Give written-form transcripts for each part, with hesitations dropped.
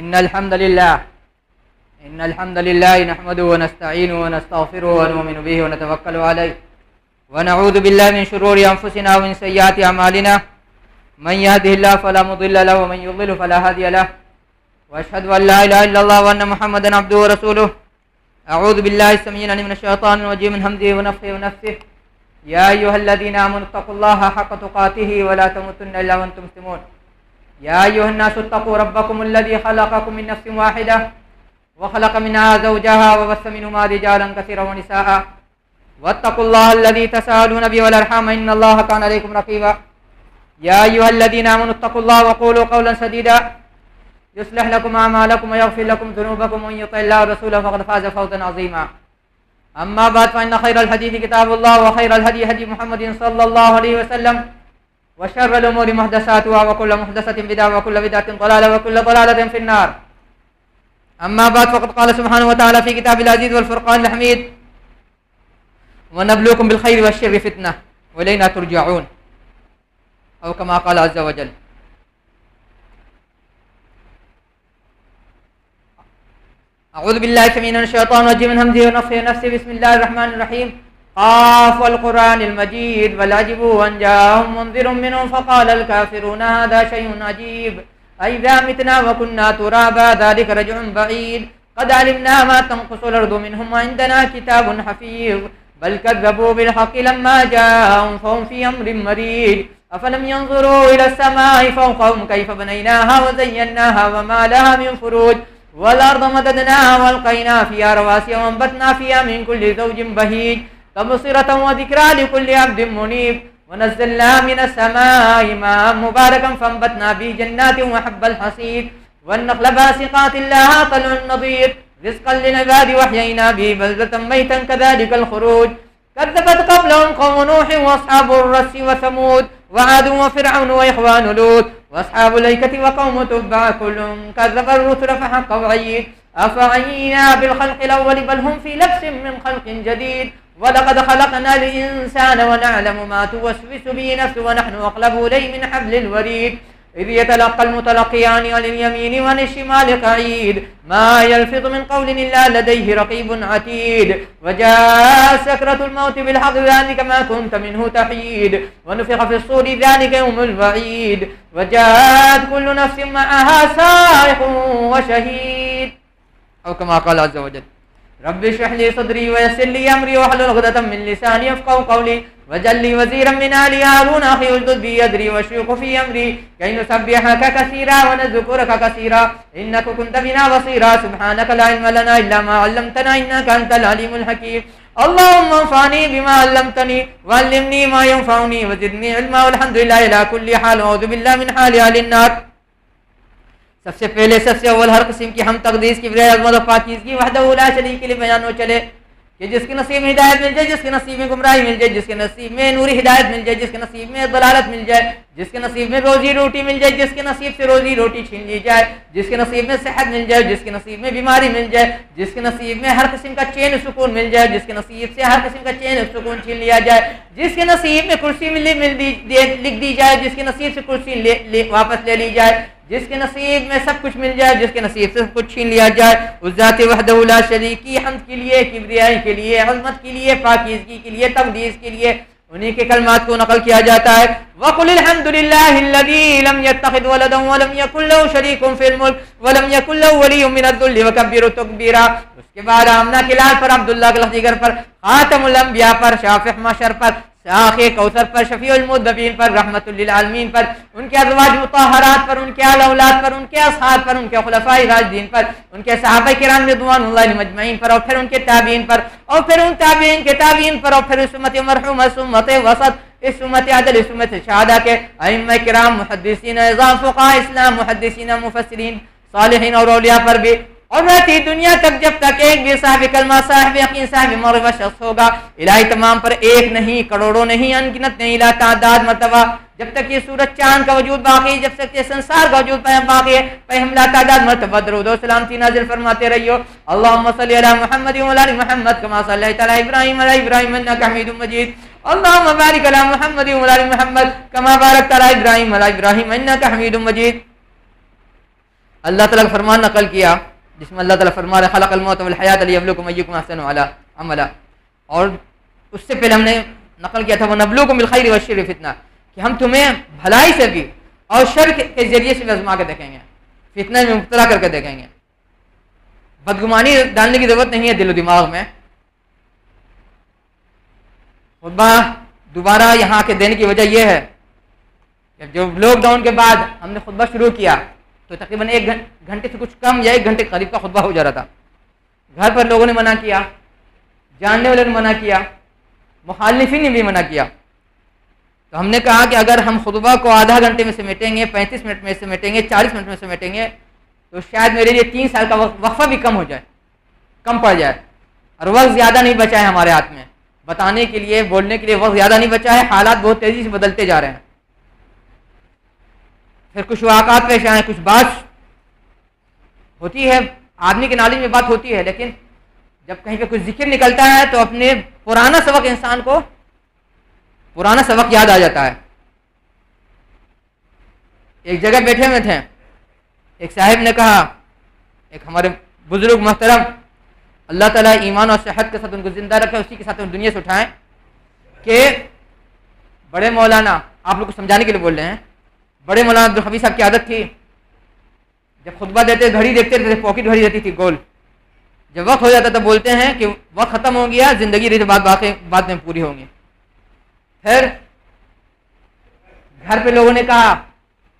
إن الحمد لله نحمده ونستعينه ونستغفره ونؤمن به ونتوكل عليه ونعوذ بالله من شرور أنفسنا ومن سيئات أعمالنا من يهده الله فلا مضل له ومن يضلل فلا هادي له وأشهد أن لا إله إلا الله وأن محمدا عبده ورسوله. أعوذ بالله السميع العليم من الشيطان الرجيم من همزه ونفخه ونفثه. يا أيها الذين آمنوا اتقوا الله حق تقاته ولا تموتن إلا وأنتم مسلمون. يا أيها الناس اتقوا ربكم الذي خلقكم من نفس واحدة وخلق منها زوجها وبث منهما رجالا كثيرا ونساء واتقوا الله الذي تساءلون به والأرحام إن الله كان عليكم رقيبا. يا أيها الذين آمنوا اتقوا الله وقولوا قولا سديدا يصلح لكم أعمالكم ويغفر لكم ذنوبكم ومن يطع الله ورسوله فقد فاز فوزا عظيما. أما بعد فإن خير الحديث كتاب الله وخير الهدي هدي محمد صلى الله عليه وسلم وشر الأمور محدثاتها وكل محدثة بدعة وكل بدعة ضلالة وكل ضلالة في النار. أما بعد فقد قال سبحانه وتعالى في كتاب العزيز والفرقان الحميد ونبلوكم بالخير والشر فتنة وإلينا ترجعون أو كما قال عز وجل. أعوذ بالله من الشيطان الرجيم من همزه ونفخه ونفثه. بسم الله الرحمن الرحيم. قاف والقرآن المجيد بل عجبوا أن جاءهم منذر منهم فقال الكافرون هذا شيء عجيب أئذا متنا وكنا ترابا ذلك رجع بعيد قد علمنا ما تنقص الأرض منهم وعندنا كتاب حفيظ بل كذبوا بالحق لما جاءهم فهم في أمر مريج أفلم ينظروا إلى السماء فوقهم كيف بنيناها وزيناها وما لها من فروج والأرض مددناها والقينا فيها رواسي وأنبتنا فيها من كل زوج بهيج تبصرة وذكرى لكل عبد منيب ونزلنا من السماء ماء مباركا فانبتنا به جنات وحب الحصيد والنخل باسقات لها طلع نضيد رزقا للعباد وحيينا به بلدة ميتا كذلك الخروج كذبت قبلهم قوم نوح واصحاب الرس وثمود وعاد وفرعون واخوان لوط واصحاب الايكة وقوم تبع كل كذب الرسل فحق وعيد افعينا بالخلق الاول بل هم في لبس من خلق جديد ولقد خلقنا الإنسان ونعلم ما توسوس به نفسه ونحن أقرب إليه من حبل الوريد إذ يتلقى المتلقيان عن اليمين وعن الشمال قعيد ما يلفظ من قول إلا لديه رقيب عتيد وجاء سكرة الموت بالحق ذلك ما كنت منه تحيد ونفخ في الصور ذلك يوم الوعيد وجاءت كل نفس معها سائق وشهيد أو كما قال عز وجل. رب اشرح لي صدري ويسر لي امري واحلل عقدة من لساني يفقهوا قولي واجعل لي وزيرا من آل هارون اخي اشدد به أزري واشركه في امري كي نسبحك كثيرا ونذكرك كثيرا انك كنت بنا بصيرا سبحانك لا علم لنا الا ما علمتنا انك انت العليم الحكيم. اللهم انفعني بما علمتني وعلمني ما ينفعني وزدني علما والحمد لله على كل حال واعوذ بالله من حال اهل النار. سب سے پہلے سب سے اول ہر قسم کی ہم تقدیس کی بجائے عظمت و پاکیزگی وحدہ لا شریک کے لیے بیان ہو چلے کہ جس کے نصیب میں ہدایت مل جائے جس کے نصیب میں گمراہی مل جائے جس کے نصیب میں نوری ہدایت مل جائے جس کے نصیب میں ضلالت مل جائے جس کے نصیب میں روزی روٹی مل جائے جس کے نصیب سے روزی روٹی چھین لی جائے جس کے نصیب میں صحت مل جائے جس کے نصیب میں بیماری مل جائے جس کے نصیب میں ہر قسم کا چین سکون مل جائے جس کے نصیب سے ہر قسم کا چین سکون چھین لیا جائے جس کے نصیب میں کرسی لکھ دی جائے جس کے نصیب سے کرسی واپس لے لی جائے جس کے نصیب میں سب کچھ مل جائے جس کے نصیب سے سب کچھ چھین لیا جائے اس ذات وحدہ لا شریک کی حمد کے لیے کبریائی کے لیے عظمت کے لیے پاکیزگی کے لیے تقدیس کے لیے انہی کے کلمات کو نقل کیا جاتا ہے. وَقُلِ الْحَمْدُ لِلَّهِ الَّذِي لَمْ يَتَّخِذْ وَلَدًا وَلَمْ يَكُنْ لَهُ شَرِيكٌ فِي الْمُلْكِ وَلَمْ يَكُنْ لَهُ وَلِيٌّ مِّنَ الذُّلِّ وَكَبِّرْهُ تَكْبِيرًا. اس کے بعد آمنہ کے لال پر عبداللہ کے لخت جگر پر خاتم الانبیاء پر شافع محشر پر ساقی کوثر پر شفیع المذنبین پر رحمت للعالمین پر ان کے ازواج مطہرات پر ان کے آل اولاد پر ان کے اصحاب پر ان کے خلفاء راشدین پر ان کے صحابہ کرام رضوان اللہ علیہم اجمعین پر اور پھر ان کے تابعین پر اور پھر ان تابعین کے تابعین پر اور پھر اس امت مرحومہ اس امت وسط اس امت عدل اس امت شہادہ کے ائمہ کرام محدثین اعظام فقہاء اسلام محدثین مفسرین صالحین اور اولیاء پر بھی اور رہتی دنیا تک جب تک ایک بھی صاحب کلمہ صاحب یقین صاحب معرفہ شخص ہوگا. الہی تمام پر ایک نہیں کروڑوں نہیں انگنت نہیں لا تعداد مرتبہ جب تک یہ سورج چاند کا وجود باقی جب تک یہ سنسار کا وجود باقی ہے پہ ہم لا تعداد مرتبہ درود و سلامتی نازل فرماتے رہیو. اللهم صل علی محمد و علی محمد کما صلیت علی ابراہیم علی ابراہیم انک حمید مجید. اللهم بارک علی محمد و علی محمد کما بارکت علی ابراہیم علی ابراہیم انک حمید مجید. اللہ تعالیٰ کا فرمان نقل کیا جس میں اللہ تعالیٰ فرما رہا ہے خلق الموت والحیات لیبلوکم ایکم احسن عملا، اور اس سے پہلے ہم نے نقل کیا تھا ونبلوکم بالخیر والشر فتنہ، کہ ہم تمہیں بھلائی سے بھی اور شر کے ذریعے سے بھی آزما کے دیکھیں گے، فتنہ میں مبتلا کر کے دیکھیں گے۔ بدگمانی ڈالنے کی ضرورت نہیں ہے دل و دماغ میں۔ خطبہ دوبارہ یہاں کے دینے کی وجہ یہ ہے کہ جو لاک ڈاؤن کے بعد ہم نے خطبہ شروع کیا تو تقریباً 1 گھنٹے سے کچھ کم یا 1 گھنٹے کے قریب کا خطبہ ہو جا رہا تھا۔ گھر پر لوگوں نے منع کیا، جاننے والے نے منع کیا، مخالفین نے بھی منع کیا۔ تو ہم نے کہا کہ اگر ہم خطبہ کو آدھا گھنٹے میں سمیٹیں گے، 35 منٹ میں سمیٹیں گے، 40 منٹ میں سمیٹیں گے تو شاید میرے لیے 3 سال کا وقفہ بھی کم ہو جائے، کم پڑ جائے، اور وقت زیادہ نہیں بچا ہے ہمارے ہاتھ میں، بتانے کے لیے بولنے کے لیے وقت زیادہ نہیں بچا ہے، حالات بہت تیزی سے بدلتے جا رہے ہیں۔ پھر کچھ واقعات پیش آئے، کچھ بات ہوتی ہے، آدمی کے نالج میں بات ہوتی ہے، لیکن جب کہیں پہ کچھ ذکر نکلتا ہے تو اپنے پرانا سبق انسان کو پرانا سبق یاد آ جاتا ہے۔ ایک جگہ بیٹھے ہوئے تھے، ایک صاحب نے کہا، ایک ہمارے بزرگ محترم اللہ تعالیٰ ایمان اور صحت کے ساتھ ان کو زندہ رکھے، اسی کے ساتھ ان دنیا سے اٹھائیں، کہ بڑے مولانا، آپ لوگ کو سمجھانے کے لیے بول رہے ہیں، بڑے مولانا عبدالحفیظ صاحب کی عادت تھی جب خطبہ دیتے گھڑی دیکھتے تھے، پاکٹ گھڑی رہتی تھی گول، جب وقت ہو جاتا تھا بولتے ہیں کہ وقت ختم ہو گیا، زندگی رہی بعد میں پوری ہوں گی۔ پھر گھر پہ لوگوں نے کہا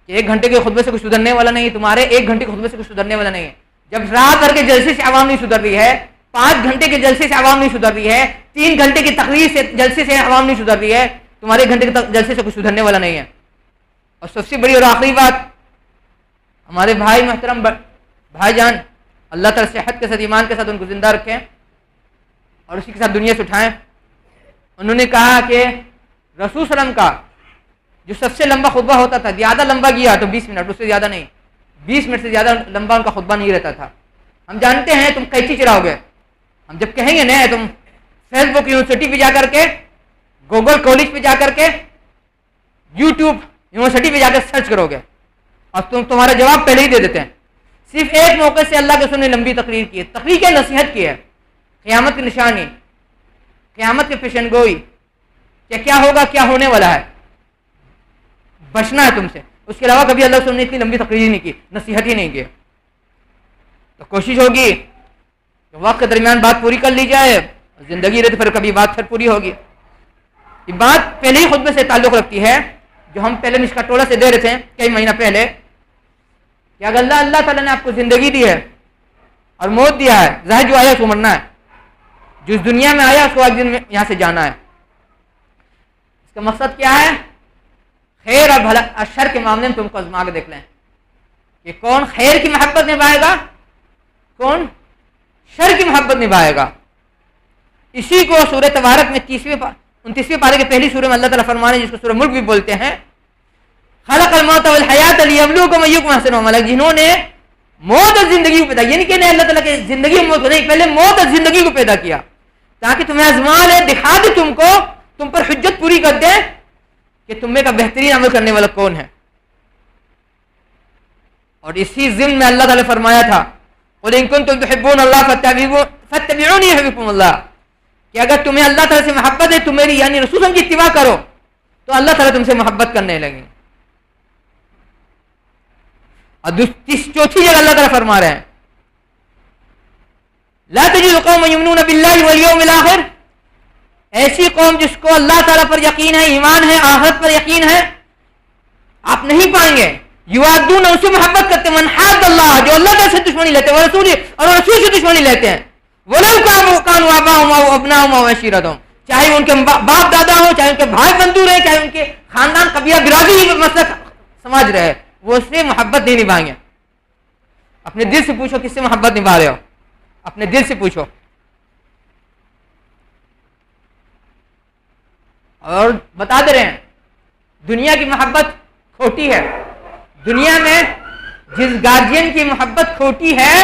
کہ 1 گھنٹے کے خطبے سے کچھ سدھرنے والا نہیں، تمہارے 1 گھنٹے کے خطبے سے کچھ سدھرنے والا نہیں ہے۔ جب رات بھر کے جلسے سے عوام نہیں سدھر رہی ہے، 5 گھنٹے کے جلسے سے عوام نہیں سدھر رہی ہے، 3 گھنٹے کی تقریر سے جلسے سے عوام نہیں سدھر رہی ہے، تمہارے 1 گھنٹے کے جلسے سے کچھ سدھرنے والا نہیں ہے۔ اور سب سے بڑی اور آخری بات، ہمارے بھائی محترم بھائی جان اللہ تعالیٰ صحت کے ساتھ ایمان کے ساتھ ان کو زندہ رکھیں اور اسی کے ساتھ دنیا سے اٹھائیں، انہوں نے کہا کہ رسول صلی اللہ علیہ وسلم کا جو سب سے لمبا خطبہ ہوتا تھا، زیادہ لمبا گیا تو 20 منٹ، اس سے زیادہ نہیں، 20 منٹ سے زیادہ لمبا ان کا خطبہ نہیں رہتا تھا۔ ہم جانتے ہیں تم قینچی چلاؤ گے، ہم جب کہیں گے نا تم فیس بک یونیورسٹی پہ جا کر کے، گوگل کالج پہ جا کر کے، یوٹیوب یونیورسٹی پہ جا کر سرچ کرو گے اور تمہارا جواب پہلے ہی دے دیتے ہیں۔ صرف ایک موقع سے اللہ کے رسول نے لمبی تقریر کی ہے، تقریر کی نصیحت کی ہے، قیامت کی نشانی، قیامت کی پیشن گوئی کہ کیا ہوگا، کیا ہونے والا ہے، بچنا ہے تم سے۔ اس کے علاوہ کبھی اللہ کے رسول نے اتنی لمبی تقریر ہی نہیں کی، نصیحت ہی نہیں کی۔ تو کوشش ہوگی کہ وقت کے درمیان بات پوری کر لی جائے، زندگی رہے تو پھر کبھی بات پھر پوری ہوگی۔ یہ بات پہلے ہی خطبے سے تعلق رکھتی ہے جو ہم پہلے مشکا ٹولہ سے دے رہے تھے کئی مہینہ پہلے، کہ اگر اللہ تعالیٰ نے آپ کو زندگی دی ہے اور موت دیا ہے، ظاہر جو آیا اس کو مرنا ہے، جو اس دنیا میں آیا اس کو ایک دن میں یہاں سے جانا ہے۔ اس کا مقصد کیا ہے؟ خیر اور بھلا اور شر کے معاملے میں تم کو آزما کے دیکھ لیں کہ کون خیر کی محبت نبھائے گا، کون شر کی محبت نبھائے گا۔ اسی کو سورہ تبارک میں 29ویں پارے کے پہلی سورہ میں اللہ تعالیٰ فرمانے، جس کو سورہ ملک بھی بولتے ہیں، خلق الموت والحیات لیبلوکم ایکم احسن عملا، جنہوں نے موت اور زندگی کو پیدا، یعنی کہ نہیں اللہ تعالیٰ کے زندگی اور موت کو نہیں، پہلے موت اور زندگی کو پیدا کیا تاکہ تمہیں آزما لے، دکھا دے تم کو، تم پر حجت پوری کر دے کہ تم میں کا بہترین عمل کرنے والا کون ہے۔ اور اسی ضمن میں اللہ تعالیٰ نے فرمایا تھا قل ان کنتم تحبون اللہ فاتبعونی یحببکم اللہ، کہ اگر تمہیں اللہ تعالیٰ سے محبت ہے، تم میری یعنی رسول کی اتباع کرو تو اللہ تعالیٰ تم سے محبت کرنے لگیں۔ اور چوتھی جگہ اللہ تعالیٰ فرما رہے ہیں لا تجد قوما یؤمنون باللہ والیوم الاخر، ایسی قوم جس کو اللہ تعالیٰ پر یقین ہے، ایمان ہے، آخرت پر یقین ہے، آپ نہیں پائیں گے یوادون، ان سے محبت کرتے، من حاد اللہ، جو اللہ تعالیٰ سے دشمنی لیتے ہیں، رسول اور رسول سے دشمنی لیتے ہیں، ولو کانوا آباءهم او ابناءهم او عشیرتهم، چاہے ان کے باپ دادا ہوں، چاہے ان کے بھائی بندو رہے، چاہے ان کے خاندان قبیلہ برادری مسلک سماج رہے، وہ اس سے محبت نہیں نبھائیں گے۔ اپنے دل سے پوچھو کس سے محبت نبھا رہے ہو، اپنے دل سے پوچھو۔ اور بتا دے رہے ہیں دنیا کی محبت کھوٹی ہے، دنیا میں جس گارجین کی محبت کھوٹی ہے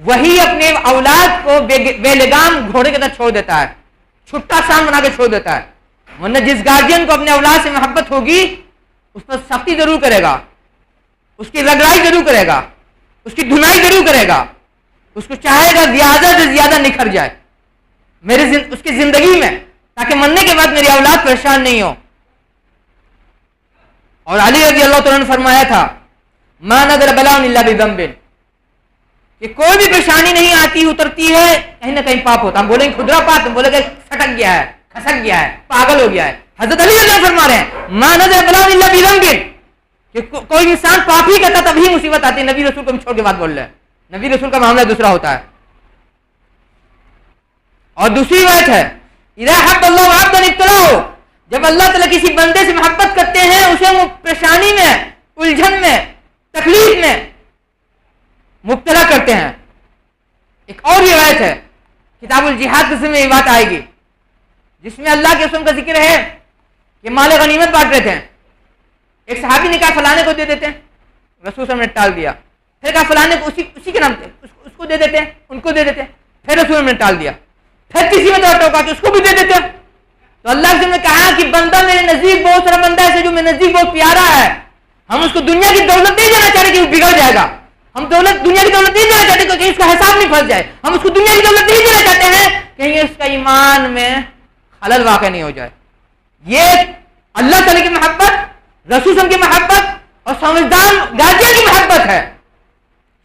وہی اپنے اولاد کو بے لگام گھوڑے کے طرح چھوڑ دیتا ہے، چھٹا سان بنا کے چھوڑ دیتا ہے۔ ورنہ جس گارجین کو اپنے اولاد سے محبت ہوگی اس پر سختی ضرور کرے گا، اس کی رگڑائی ضرور کرے گا، اس کی دھنائی ضرور کرے گا، اس کو چاہے گا زیادہ سے زیادہ نکھر جائے اس کی زندگی میں، تاکہ مرنے کے بعد میری اولاد پریشان نہیں ہو. اور علی رضی اللہ تعالیٰ نے فرمایا تھا ما نزل بلاء الا بذنب، کہ کوئی بھی پریشانی نہیں آتی اترتی ہے کہیں نہ کہیں پاپ ہوتا. ہم بولیں گے کھدرا پاپ، ہم بولیں گے سٹک گیا ہے، کھسک گیا ہے، پاگل ہو گیا ہے. حضرت علی رضی اللہ فرما رہے ہیں ما نزل بلاء الا بذنب، کہ کوئی انسان پاپ ہی کرتا تبھی مصیبت آتی ہے. نبی رسول کو چھوڑ کے بات بول رہے ہیں، نبی رسول کا معاملہ دوسرا ہوتا ہے. اور دوسری بات ہے اذا حب اللہ عبدا ابتلاه، جب اللہ تعالیٰ کسی بندے سے محبت کرتے ہیں اسے وہ پریشانی میں، الجھن میں، تکلیف میں مبتلا کرتے ہیں. ایک اور روایت ہے کتاب الجہاد کے میں یہ بات آئے گی جس میں اللہ کے رسول کا ذکر ہے کہ مال غنیمت بانٹ رہے تھے. ایک صحابی نے کہا فلانے کو دے دیتے ہیں، رسول صلی اللہ علیہ وسلم نے ٹال دیا. پھر کہا فلانے کو اسی کے نام سے اس کو دے دیتے ہیں، ان کو دے دیتے ہیں، پھر رسول صلی اللہ علیہ وسلم نے ٹال دیا. پھر کسی میں ٹوکا کہ اس کو بھی دے دیتے ہیں. تو اللہ نے کہا کہ بندہ میرے نزدیک بہت سارا بندہ ایسے جو میرے نزدیک بہت پیارا ہے، ہم اس کو دنیا کی دولت نہیں دینا چاہتے کہ وہ بگڑ جائے گا. ہم دنیا کی دولت نہیں دینا چاہتے کہ اس کا حساب نہیں پھنس جائے. ہم اس کو دنیا کی دولت نہیں دینا چاہتے ہیں کہ اس کا ایمان میں خلل واقع نہیں ہو جائے. یہ اللہ تعالی کی محبت، رسول صلی اللہ علیہ وسلم کی محبت اور سمجھدار گارجین کی محبت ہے.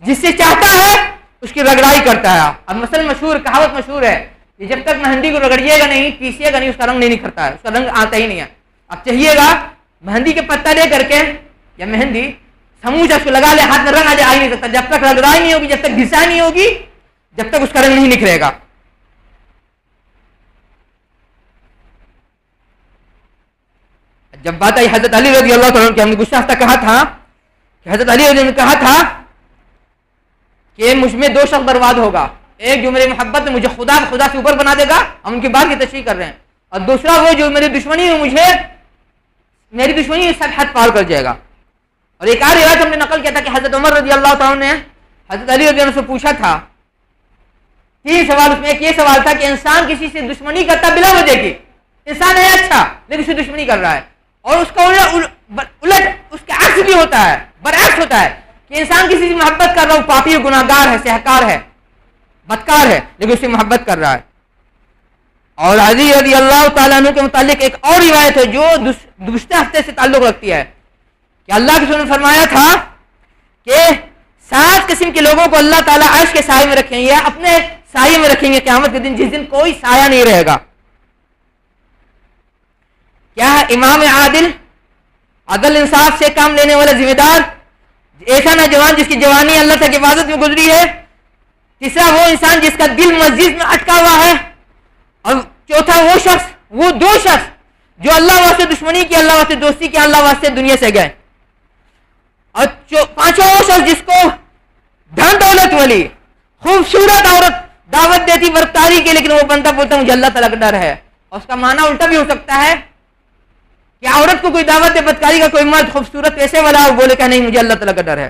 جس سے چاہتا ہے اس کی رگڑائی کرتا ہے. اب مثلا مشہور کہاوت مشہور ہے کہ جب تک مہندی کو رگڑیے گا نہیں، پیسیے گا نہیں، اس کا رنگ نہیں نکھرتا ہے، اس کا رنگ آتا ہی نہیں ہے. اب چاہیے گا مہندی کے پتا لے کر کے یا مہندی سموچ اس کو لگا لے، ہاتھ میں رنگ آ ہی نہیں سکتا. جب تک رگڑائی نہیں ہوگی، جب تک گھسائی نہیں ہوگی، جب تک اس کا رنگ نہیں نکھرے گا. جب بات آئی حضرت علی رضی اللہ تعالیٰ کی، ہم نے گزشتہ کہا تھا کہ حضرت علی رضی اللہ نے کہا تھا کہ مجھ میں دو شخص برباد ہوگا، ایک جو میری محبت میں مجھے خدا سے اوپر بنا دے گا، ہم ان کی بات کی تشریح کر رہے ہیں، اور دوسرا وہ جو میری دشمنی میں میری دشمنی سب حد پار کر جائے گا. اور ایک اور روایت ہم نے نقل کیا تھا کہ حضرت عمر رضی اللہ تعالیٰ نے حضرت علی رضی اللہ سے پوچھا تھا 3 سوال. اس میں ایک یہ سوال تھا کہ انسان کسی سے دشمنی کرتا بلا وجہ کی، انسان ہے اچھا لیکن اسے دشمنی کر رہا ہے، اور اس کا الٹ اس کا عکس بھی ہوتا ہے، برعکس ہوتا ہے کہ انسان کسی سے محبت کر رہا ہے، وہ پاپی ہے، گناہ گار ہے، سہکار ہے، بدکار ہے، لیکن اس سے محبت کر رہا ہے. اور علی رضی اللہ تعالیٰ عنہ کے متعلق ایک اور روایت ہے جو گزشتہ ہفتے سے تعلق رکھتی ہے کہ اللہ کے رسول نے فرمایا تھا کہ 7 قسم کے لوگوں کو اللہ تعالیٰ عرش کے سائے میں رکھیں گے، اپنے سائے میں رکھیں گے قیامت کے دن، جس دن کوئی سایہ نہیں رہے گا. کیا ہے؟ امام عادل، عدل انصاف سے کام لینے والا ذمہ دار، ایسا نوجوان جس کی جوانی اللہ سے حفاظت میں گزری ہے. تیسرا وہ انسان جس کا دل مسجد میں اٹکا ہوا ہے. اور چوتھا وہ 2 شخص جو اللہ واسطے دشمنی کی، اللہ واسطے دوستی کی، اللہ واسطے دنیا سے گئے. اور 5واں وہ شخص جس کو دھن دولت والی خوبصورت عورت دعوت دیتی برتاری کے، لیکن وہ بندہ بولتا مجھے اللہ تعالیٰ کا ڈر ہے. اور اس کا معنی الٹا بھی ہو سکتا ہے کہ عورت کو کوئی دعوت دے بدکاری کا، کوئی مرد خوبصورت پیسے والا اور بولے کہ نہیں مجھے اللہ تعالیٰ کا ڈر ہے.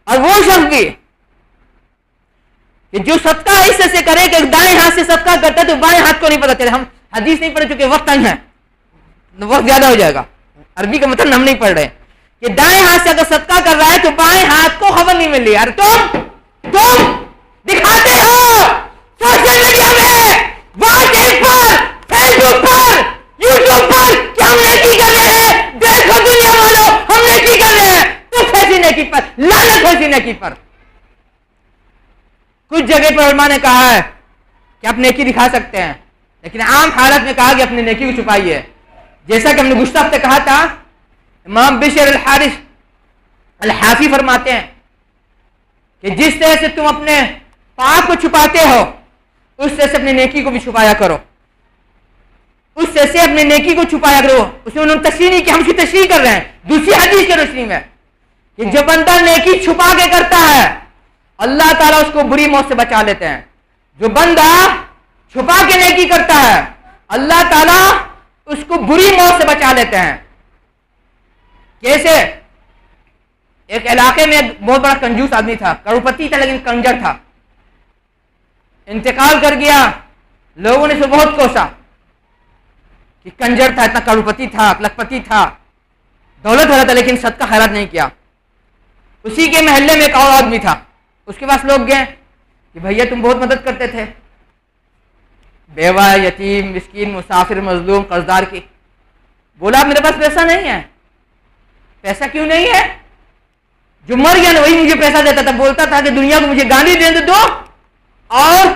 اور وہ شخص بھی کہ جو صدقہ اس سے کرے کہ دائیں ہاتھ سے صدقہ کرتا ہے تو بائیں ہاتھ کو نہیں پتا چلے. ہم حدیث نہیں پڑھے چونکہ وقت تنگ ہے، وقت زیادہ ہو جائے گا، عربی کا مطلب ہم نہیں پڑھ رہے کہ دائیں ہاتھ سے اگر صدقہ کر رہا ہے تو بائیں ہاتھ کو خبر نہیں مل رہی. اور تم دکھاتے ہو سوشل میڈیا میں، واٹس ایپ پر، فیس بک پر، یوٹیوب پر کہ ہم نیکی کر رہے ہیں. دیکھو دنیا والوں ہم نیکی کر رہے ہیں، تو کیسی نیکی پر لعنت کیسی نیکی پر. کچھ جگہ پر علماء نے کہا ہے کہ آپ نیکی دکھا سکتے ہیں، لیکن عام حالت میں کہا کہ اپنی نیکی کو چھپائیے. جیسا کہ ہم نے گزشتہ ہفتے کہا تھا، امام بشر الحارث الحافی فرماتے ہیں کہ جس طرح سے تم اپنے پاپ کو چھپاتے ہو اس طرح سے اپنی نیکی کو بھی چھپایا کرو، اس طرح سے اپنی نیکی کو چھپایا کرو. اس میں انہوں نے تشریح نہیں کی، ہم اس کی تشریح کر رہے ہیں دوسری حدیث کی روشنی میں کہ جو بندہ نیکی چھپا کے کرتا ہے اللہ تعالیٰ اس کو بری موت سے بچا لیتے ہیں. جو بندہ چھپا کے نیکی کرتا ہے اللہ تعالیٰ اس کو بری موت سے بچا لیتے ہیں. کیسے؟ ایک علاقے میں ایک بہت بڑا کنجوس آدمی تھا، کروڑپتی تھا لیکن کنجر تھا، انتقال کر گیا. لوگوں نے اسے بہت کوسا کہ کنجر تھا، اتنا کروڑپتی تھا، لکھپتی تھا، دولت والا تھا، لیکن صدقہ خیرات نہیں کیا. اسی کے محلے میں ایک اور آدمی تھا، اس کے پاس لوگ گئے کہ بھیا تم بہت مدد کرتے تھے بیوہ، یتیم، مسکین، مسافر، مظلوم، قرضدار کی. بولا میرے پاس پیسہ نہیں ہے. پیسہ کیوں نہیں ہے؟ جو مر گیا نا وہی مجھے پیسہ دیتا تھا، بولتا تھا کہ دنیا کو مجھے گالی دے دو اور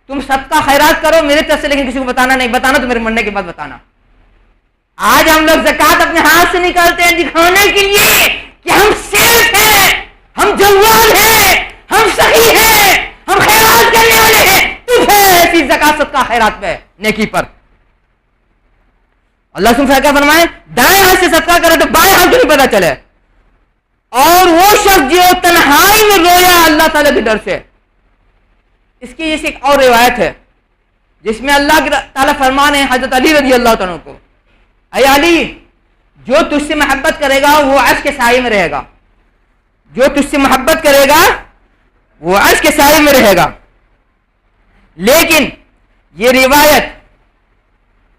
تم صدقہ خیرات کرو میرے طرف سے، لیکن کسی کو بتانا نہیں، بتانا تو میرے مرنے کے بعد بتانا. آج ہم لوگ زکوٰۃ اپنے ہاتھ سے نکالتے ہیں دکھانے کے لیے کہ ہم سیف ہیں، ہم جوال ہیں، ہم سخی ہیں، ہم خیرات کرنے والے ہیں. تجھے ایسی زکوٰۃ صدقہ خیرات پہ نیکی پر. اللہ سبحانہ کیا فرمائے؟ دائیں ہاتھ سے صدقہ کرے تو بائیں ہاتھ کو نہیں پتا چلے. اور وہ شخص جو تنہائی میں رویا اللہ تعالیٰ کے ڈر سے. اس کی جیسے ایک اور روایت ہے جس میں اللہ تعالیٰ فرمانے حضرت علی رضی اللہ تعالیٰ کو، اے علی، جو تجھ سے محبت کرے گا وہ عرش کے سائے میں رہے گا. جو تجھ سے محبت کرے گا وہ عرش کے سائے میں رہے گا. لیکن یہ روایت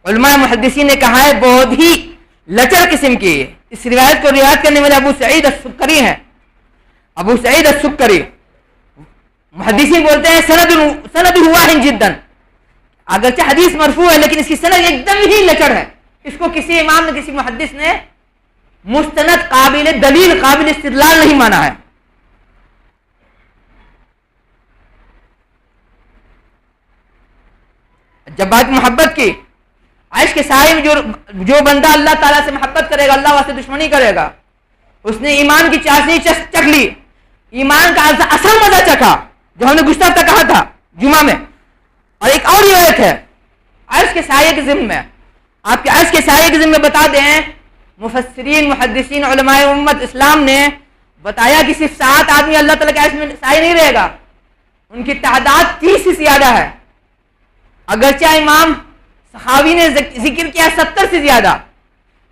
علماء محدثین نے کہا ہے بہت ہی لچر قسم کی ہے. اس روایت کو روایت کرنے والے ابو سعید السکری ہیں. ابو سعید السکری محدثین بولتے ہیں سند واہن جدا، اگرچہ حدیث مرفوع ہے لیکن اس کی سند ایک دم ہی لچر ہے. اس کو کسی امام نے، کسی محدث نے مستند، قابل دلیل، قابل استدلال نہیں مانا ہے. جب بات محبت کی، عرش کے سائے میں جو بندہ اللہ تعالیٰ سے محبت کرے گا، اللہ واسطے دشمنی کرے گا، اس نے ایمان کی چاشنی چکھ لی، ایمان کا اصل مزہ چکھا جو ہم نے گزشتہ ہفتہ کہا تھا جمعہ میں. اور ایک اور روایت ہے عرش کے سائے کے ضمن میں. آپ کے عرش کے سائے کے ضمن میں بتا دیں، مفسرین، محدثین، علماء امت اسلام نے بتایا کہ صرف 7 آدمی اللہ تعالیٰ کے عرش میں سائے نہیں رہے گا، ان کی تعداد 30 سے زیادہ ہے. اگرچہ امام سخاوی نے ذکر کیا 70 سے زیادہ،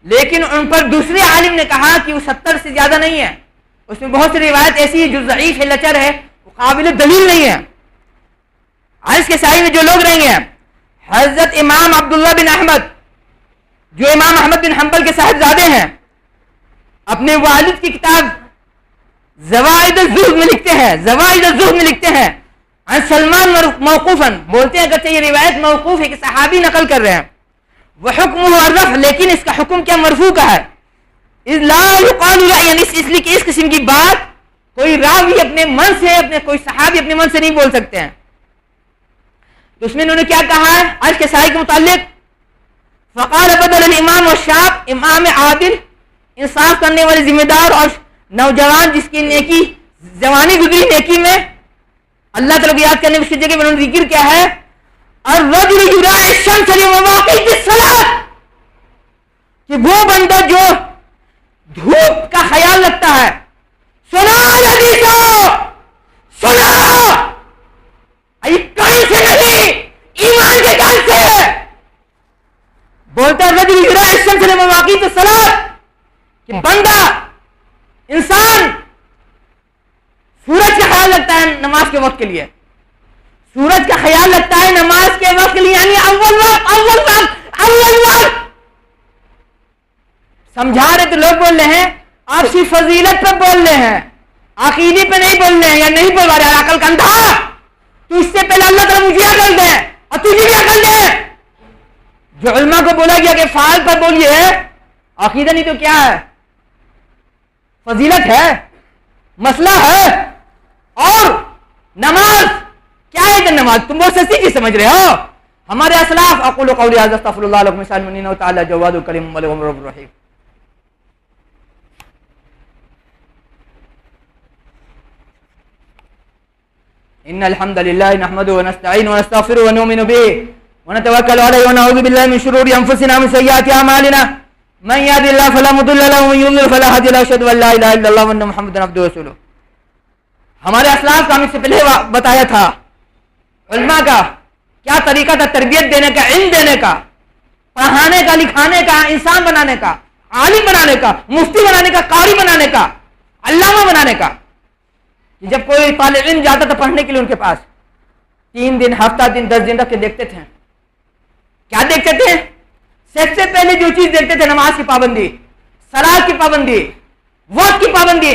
لیکن ان پر دوسرے عالم نے کہا کہ وہ 70 سے زیادہ نہیں ہے. اس میں بہت سی روایت ایسی ہے جو ضعیف ہے، لچر ہے، وہ قابل دلیل نہیں ہے. عرش کے سائے میں جو لوگ رہیں گے، حضرت امام عبداللہ بن احمد جو امام احمد بن حنبل کے صاحبزادے ہیں، اپنے والد کی کتاب زوائد الزہد میں لکھتے ہیں، زوائد الزہد میں لکھتے ہیں عن سلمان موقوفاً، بولتے ہیں اگرچہ یہ روایت موقوف ہے کہ صحابی نقل کر رہے ہیں، وحکمہ الرفع، لیکن اس کا حکم کیا مرفوع کا ہے. لا یقال رأیاً، اس لیے کہ اس قسم کی بات کوئی راوی اپنے من سے، کوئی صحابی اپنے من سے نہیں بول سکتے ہیں. تو اس میں انہوں نے کیا کہا ہے عرش کے سائے کے متعلق؟ فقال بدل الامام والشاب، امام عادل، انصاف کرنے والے، ذمہ دار اور نوجوان جس کی نیکی جوانی گزری نیکی میں اللہ تعالیٰ کو یاد کرنے کی جگہ میں انہوں نے ذکر کیا ہے، الرجل یراعی الشمس لمواقیت الصلاۃ، کہ وہ بندہ جو دھوپ کا خیال رکھتا ہے. سنا حدیثوں، سنا، کہیں سے نہیں، ایمان کے گل سے بولتا ہے الرجل یراعی الشمس لمواقیت الصلاۃ، کہ بندہ، انسان سورج کا خیال رکھتا ہے نماز کے وقت کے لیے، سورج کا خیال رکھتا ہے نماز کے وقت کے لیے، یعنی اول وقت. سمجھا رہے تو لوگ بول رہے ہیں آپ صرف فضیلت پر بول رہے ہیں، عقیدے پہ نہیں بول رہے ہیں، یا نہیں بول رہے ہیں. عقل کا اندھا، تو اس سے پہلے اللہ تعالیٰ مجھے عقل دے اور تجھے بھی عقل دے. جو علماء کو بولا گیا کہ فعال پر بولیے، عقیدہ نہیں تو کیا ہے؟ فضیلت ہے، مسئلہ ہے. اور نماز کیا ہے؟ نماز تم بہت سستی چیز سمجھ رہے ہو. ہمارے اسلاف، اقول قولی ھذا استغفر اللہ لکم من المؤمنین تعالی جواد کریم غفور رحیم. ان الحمد للہ نحمده ونستعینه ونستغفره ونؤمن به ونتوکل علیہ ونعوذ باللہ من شرور انفسنا ومن سیئات اعمالنا من یهد اللہ فلا مضل له ومن یضلل فلا هادی له اشهد ان لا الہ الا اللہ وان محمدا عبدہ ورسولہ. ہمارے اسلاف کا ہم اس سے پہلے بتایا تھا علماء کا کیا طریقہ تھا تربیت دینے کا، علم دینے کا، پڑھانے کا، لکھانے کا، انسان بنانے کا، عالم بنانے کا، مفتی بنانے کا، قاری بنانے کا، علامہ بنانے کا. جب کوئی طالب علم جاتا تھا پڑھنے کے لیے ان کے پاس، 3 دن، ہفتہ دن، 10 دن رکھ کے دیکھتے تھے. کیا دیکھتے تھے؟ سب سے پہلے جو چیز دیکھتے تھے نماز کی پابندی، صلاۃ کی پابندی، وقت کی پابندی،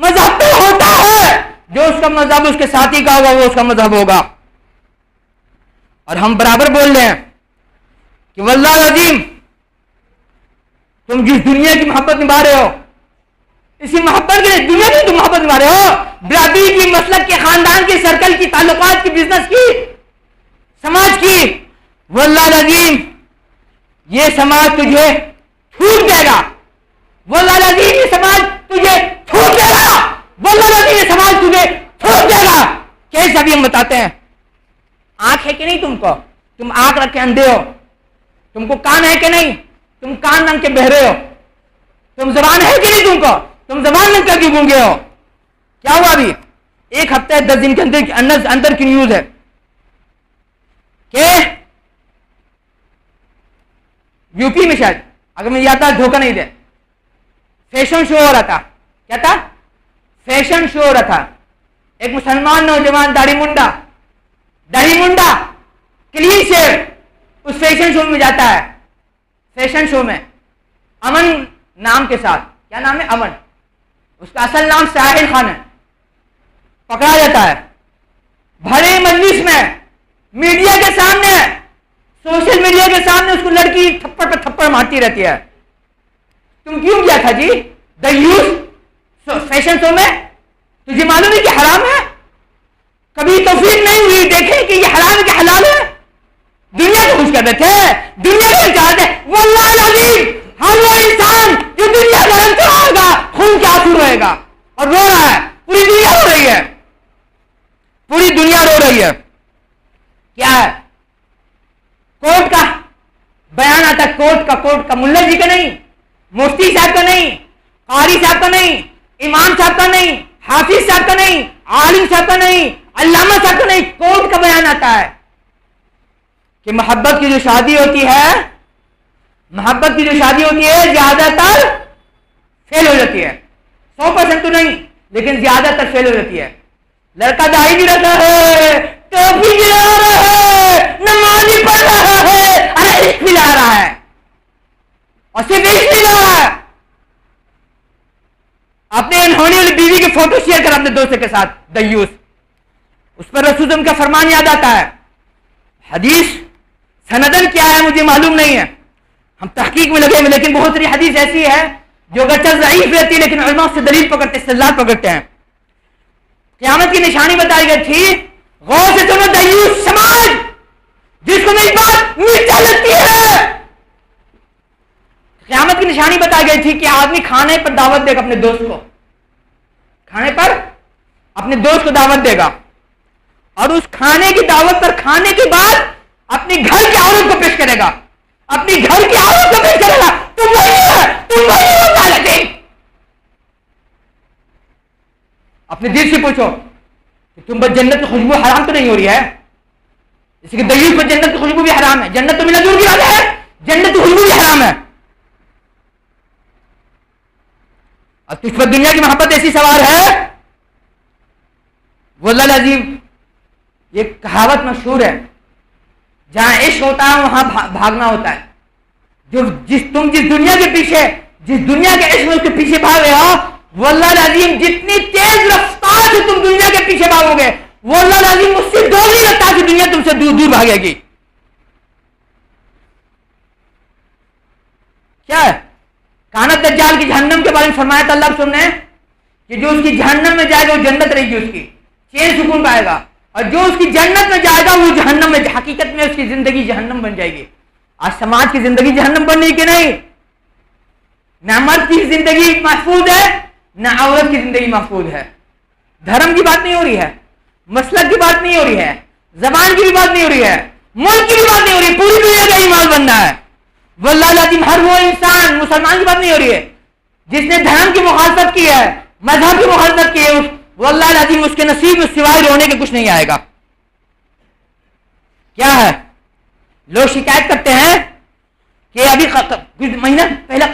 مذہب تو ہوتا ہے، جو اس کا مذہب اس کے ساتھی کا ہوگا وہ اس کا مذہب ہوگا. اور ہم برابر بول رہے ہیں کہ واللہ العظیم تم جس دنیا کی محبت نبھا رہے ہو، اسی محبت کی دنیا کی تم محبت نبھا رہے ہو، برادری کی، مسلک کی، خاندان کی، سرکل کی، تعلقات کی، بزنس کی، سماج کی، واللہ العظیم یہ سماج تجھے چھوٹ دے گا. واللہ العظیم یہ سماج تجھے چھوٹ دے گا. واللہ العظیم یہ سماج تجھے چھوٹ دے گا. کیسے ابھی ہم بتاتے ہیں. آنکھ ہے کہ نہیں تم کو؟ تم آنکھ رکھ کے اندھے ہو. تم کو کان ہے کہ نہیں؟ تم کان رنگ کے بہرے ہو. تم زبان ہے کہ نہیں تم کو؟ تم زبان رنگ کر کے گونگے ہو. کیا ہوا ابھی؟ ایک ہفتے 10 دن کے اندر کی نیوز ہے کہ یو پی میں شاید، اگر میں یاد دھوکہ نہیں دے، فیشن شو ہو رہا تھا. کیا تھا؟ فیشن شو ہو رہا تھا. ایک مسلمان نوجوان داڑھی منڈا کلین شیو اس فیشن شو میں جاتا ہے. فیشن شو میں امن نام کے ساتھ، کیا نام ہے؟ امن. اس کا اصل نام ساحل خان ہے. پکڑا جاتا ہے بھرے مجلس میں، میڈیا کے سامنے، سوشل میڈیا کے سامنے اس کو لڑکی تھپڑ پہ تھپڑ مارتی رہتی ہے. تم کیوں کیا تھا جی دیوس فیشن شو میں؟ تجھے معلوم ہے کہ حرام ہے؟ کبھی توفیق نہیں ہوئی دیکھیں کہ یہ حرام ہے کہ حلال ہے؟ دنیا کو خوش کر رہے تھے، دنیا کو چاہتے. واللہ العظیم ہر وہ انسان جو دنیا کا رنگ چڑھائے گا خون کے آنسو روئے گا اور رو رہا ہے. پوری دنیا رو رہی ہے، پوری دنیا رو رہی ہے. کیا ہے؟ کوٹ کا بیان آتا ہے، کوٹ کا ملا جی کا نہیں، مفتی صاحب کا نہیں، قاری صاحب کا نہیں، امام صاحب کا نہیں، حافظ صاحب کا نہیں، عالم صاحب کا نہیں، علامہ صاحب کا نہیں. کوٹ کا بیان آتا ہے کہ محبت کی جو شادی ہوتی ہے، محبت کی جو شادی ہوتی ہے زیادہ تر فیل ہو جاتی ہے. 100% تو نہیں لیکن زیادہ تر فیل ہو جاتی ہے. لڑکا داڑھی بھی رکھا ہے، ٹوپی بھی لگا رہا ہے، نماز بھی پڑھ رہا ہے، ارے عشق بھی لا رہا ہے. اور صرف عشق نہیں لا رہا ہے، اپنے ہونے والی بیوی کی فوٹو شیئر کر اپنے دوستوں کے ساتھ. دیوس. اس پر رسول کا فرمان یاد آتا ہے. حدیث سندن کیا ہے مجھے معلوم نہیں ہے، ہم تحقیق میں لگے ہوئے، لیکن بہت ساری حدیث ایسی ہے جو اگرچہ ضعیف رہتی ہے لیکن علماء سے دلیل پکڑتے، استدلال پکڑتے ہیں. قیامت کی نشانی بتائی گئی تھی، غور سے سنو دیوس سماج جس کو میری بات میٹھا لگتی ہے. قیامت کی نشانی بتائی گئی تھی کہ آدمی کھانے پر دعوت دے گا اپنے دوست کو، کھانے پر اپنے دوست کو دعوت دے گا، اور اس کھانے کی دعوت پر کھانے کے بعد اپنی گھر کی عورت کو پیش کرے گا، اپنی گھر کی عورت کو پیش کرے گا. تم وہی ہے، تم وہی ہو غلطی. اپنے دل سے پوچھو کہ تم پر جنت کی خوشبو حرام تو نہیں ہو رہی ہے؟ جیسے کہ دیوس پر جنت کی خوشبو بھی حرام ہے، جنت تو ملا دور کی بات ہے، جنت کی خوشبو بھی حرام ہے. اور تجھ پر دنیا کی محبت ایسی سوار ہے. واللہ العظیم یہ کہاوت مشہور ہے، جہاں عشق ہوتا ہے وہاں بھاگنا ہوتا ہے. تم جس دنیا کے پیچھے، جس دنیا کے عشق میں اس کے پیچھے بھاگ رہے ہو، واللہ العظیم جتنی تیز رفتار سے تم دنیا کے پیچھے بھاگو گے، واللہ العظیم اس سے دوگنی رفتار سے دنیا تم سے دور دور بھاگے گی. کیا ہے؟ کانت دجال کی جہنم کے بارے میں فرمایا تھا اللہ سننے کہ جو اس کی جہنم میں جائے گا وہ جنت رہے گی، اس کی چین سکون پائے گا، اور جو اس کی جنت میں جائے گا وہ جہنم میں، حقیقت میں اس کی زندگی جہنم بن جائے گی. آج سماج کی زندگی جہنم بن رہی کہ نہیں؟ نہ مرد کی زندگی محفوظ ہے نہ عورت کی زندگی محفوظ ہے. دھرم کی بات نہیں ہو رہی ہے، مسلک کی بات نہیں ہو رہی ہے، زبان کی بھی بات نہیں ہو رہی ہے، ملک کی بھی بات نہیں ہو رہی ہے، پوری دنیا کا ایمان بننا ہے. واللہ العظیم ہر وہ انسان، مسلمان کی بات نہیں ہو رہی ہے، جس نے دھرم کی مخالفت کی ہے، مذہب کی مخالفت کی ہے، واللہ العظیم اس کے نصیب میں سوائے رونے کے کچھ نہیں آئے گا. کیا ہے؟ لوگ شکایت کرتے ہیں کہ ابھی مہینہ پہلا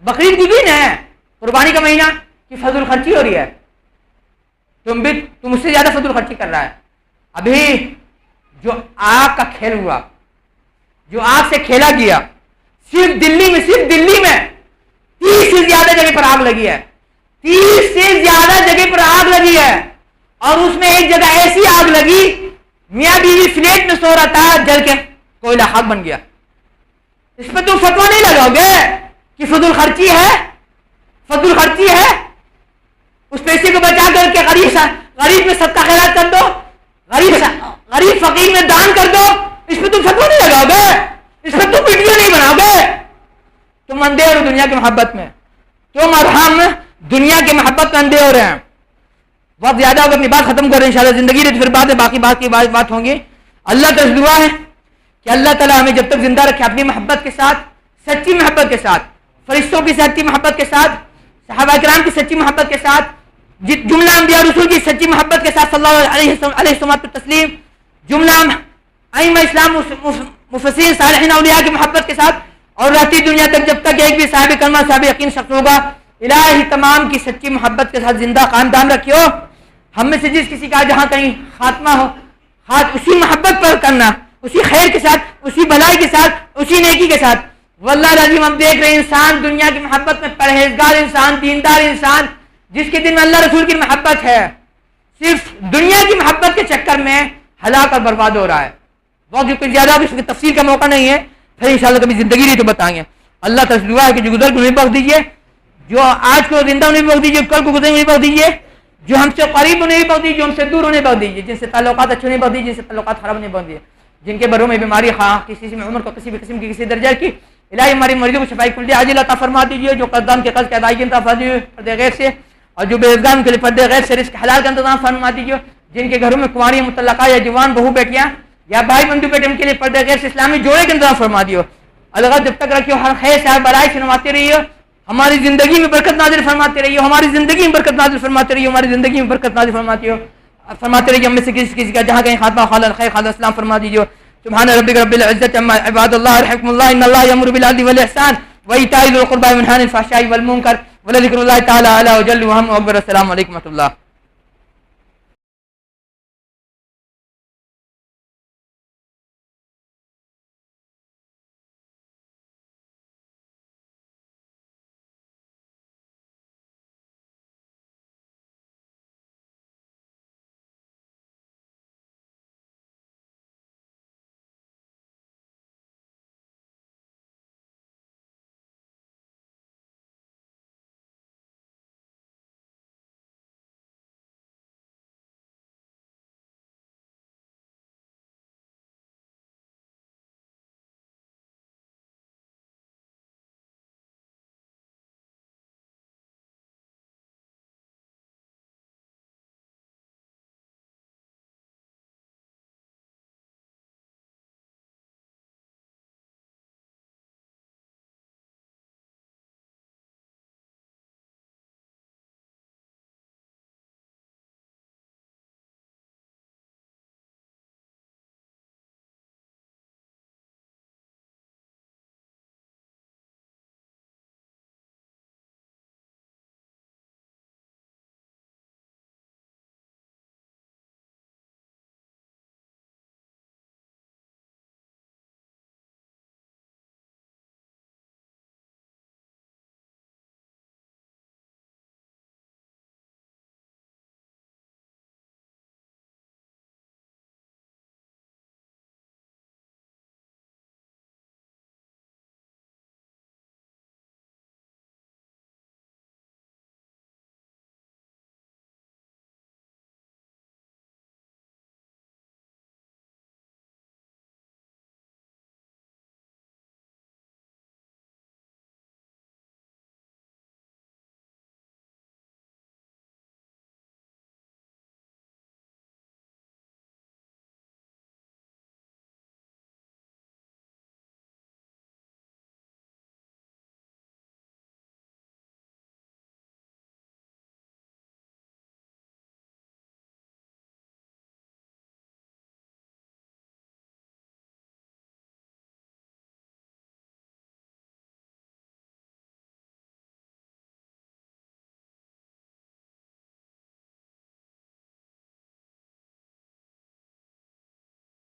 بقرعید کی دن ہے، قربانی کا مہینہ، کہ فضول خرچی ہو رہی ہے. تم اس سے زیادہ فضول خرچی کر رہا ہے. ابھی جو آگ کا کھیل ہوا، جو آگ سے کھیلا گیا، صرف دلی میں 30 سے زیادہ جگہ پر آگ لگی ہے. 30 سے زیادہ جگہ پر آگ لگی ہے، اور اس میں ایک جگہ ایسی آگ لگی میاں بیوی فلیٹ میں سو رہا تھا، جل کے کوئلہ خاک بن گیا۔ اس پہ تم فتویٰ نہیں لگاؤ گے کہ فضول خرچی ہے، فضول خرچی ہے؟ اس پیسے کو بچا کر کے غریب میں صدقہ خیرات کر دو، غریب فقیر میں دان کر دو، اس پہ تم فتویٰ نہیں لگاؤ گے، اس پہ تم ویڈیو نہیں بناؤ گے؟ تم اندھے ہو دنیا کی محبت میں، تم اور ہم دنیا کی محبت میں اندھے ہو رہے ہیں۔ وقت زیادہ ہوگا، اپنی بات ختم کر رہے ہیں انشاءاللہ، زندگی رہتی پھر بعد میں باقی بات ہوں گی۔ اللہ تعالیٰ دعا ہے کہ اللہ تعالیٰ ہمیں جب تک زندہ رکھے اپنی محبت کے ساتھ، سچی محبت کے ساتھ، فرشتوں کی سچی محبت کے ساتھ، صحابہ کرام کی سچی محبت کے ساتھ، جملہ انبیاء رسول کی سچی محبت کے ساتھ صلی اللہ علیہ وسلم تسلیم، جملہ ائمہ اسلام مفسرین صالحین اولیاء کی محبت کے ساتھ، اور رہتی دنیا تک جب تک ایک بھی صاحب کلمہ صاحب یقین شخص ہوگا، الہی تمام کی سچی محبت کے ساتھ زندہ قائم دام رکھیو۔ ہم میں سے جس کسی کا جہاں کہیں خاتمہ ہو، اسی محبت پر کرنا، اسی خیر کے ساتھ، اسی بھلائی کے ساتھ، اسی نیکی کے ساتھ۔ واللہ العظیم ہم دیکھ رہے ہیں انسان دنیا کی محبت میں پرہیزگار انسان، دیندار انسان، جس کے دل میں اللہ رسول کی محبت ہے، صرف دنیا کی محبت کے چکر میں ہلاک اور برباد ہو رہا ہے۔ وقت کوئی زیادہ اس کی تفصیل کا موقع نہیں ہے، پھر انشاءاللہ کبھی زندگی رہی تو بتائیں گے۔ اللہ تعالیٰ سے دعا ہے کہ جو گزر کو نہیں بخش دیجیے، جو آج کو زندہ نہیں بخش دیجیے، کل کو گزر نہیں بخش دیجیے، جو ہم سے قریب نہیں بخش دیجیے، جو ہم سے دور نہیں بخش دیجیے، جن سے تعلقات اچھے نہیں بخش دیجیے، جن سے تعلقات خراب نہیں بخش دیجیے، جن کے بروں میں بیماری خواہ کسی میں عمر کو کسی بھی قسم کی کسی درجہ کی، الہی ہماری مریضوں کو شفائی کلی عاجل عطا فرما دیجیے، جو قرضدان کے قرض کی ادائیگی عطا فرما دیجیے پردے غیر سے، اور جو بے روزگار کے لیے پردے غیر سے رزق حلال کا انتظام فرما دیجیے، جن کے گھروں میں کنواری مطلقہ یا جوان بہو بیٹیاں یا بھائی بندو بیٹے ان کے لیے پردے غیر سے اسلامی جوڑے کا انتظام فرما دیو۔ اللہ جب تک رکھیو ہر خیر سے ہر بلائی سے نماتے رہیے، ہماری زندگی میں برکت نازل فرماتے رہیے، ہماری زندگی میں برکت نازل فرماتے رہیے، ہماری زندگی میں برکت نازل فرماتے رہیے، ہم میں سے کسی کا جہاں کہیں خاتمہ خالد خیر خالد اسلام فرما دیجیے۔ سبحان ربک رب العزت عما عباد اللہ رحمکم اللہ ان اللہ یامر بالعدل والاحسان وایتاء ذی القربى وینہی عن الفحشاء والمنکر ولذکر اللہ تعالی اعلی وجل وہم اکبر۔ السلام علیکم ورحمۃ اللہ۔